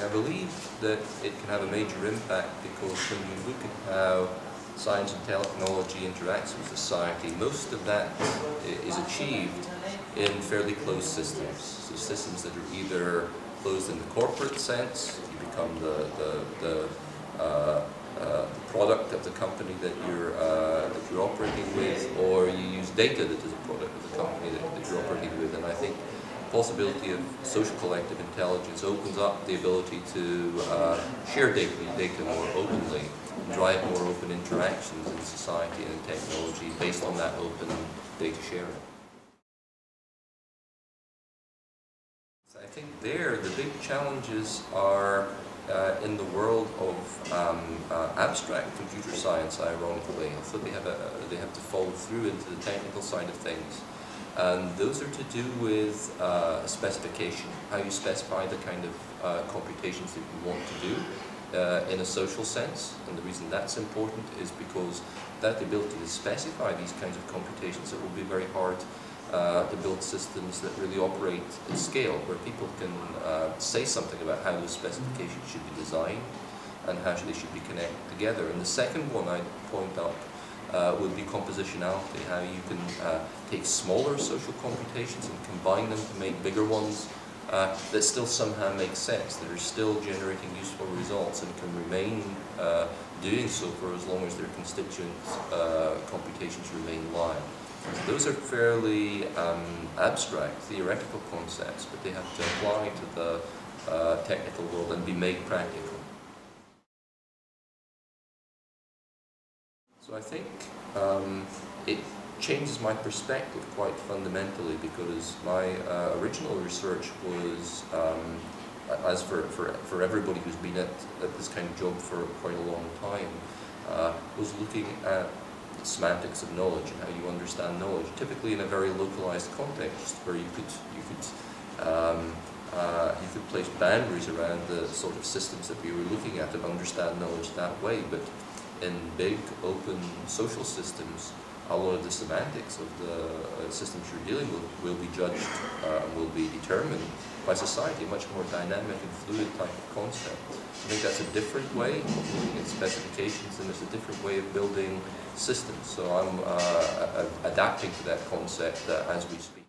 I believe that it can have a major impact because when you look at how science and technology interacts with society, most of that is achieved in fairly closed systems. So systems that are either closed in the corporate sense, you become the product of the company that you're operating with, or you use data that is a product of the company that you're operating with. And I think the possibility of social collective intelligence opens up the ability to share data more openly, and drive more open interactions in society and in technology based on that open data sharing. So I think the big challenges are in the world of abstract computer science, ironically. So they have to follow through into the technical side of things. And those are to do with specification, how you specify the kind of computations that you want to do in a social sense. And the reason that's important is because without the ability to specify these kinds of computations, it will be very hard to build systems that really operate at scale, where people can say something about how those specifications should be designed and how they should be connected together. And the second one I'd point out would be compositionality, how you can take smaller social computations and combine them to make bigger ones that still somehow make sense, that are still generating useful results and can remain doing so for as long as their constituent computations remain live. So those are fairly abstract, theoretical concepts, but they have to apply to the technical world and be made practical. So I think it changes my perspective quite fundamentally, because my original research was, as for everybody who's been at this kind of job for quite a long time, was looking at semantics of knowledge and how you understand knowledge, typically in a very localized context where you could place boundaries around the sort of systems that we were looking at and understand knowledge that way. But in big, open social systems, a lot of the semantics of the systems you're dealing with will be judged and will be determined by society, a much more dynamic and fluid type of concept. I think that's a different way of looking at specifications, and it's a different way of building systems. So I'm adapting to that concept as we speak.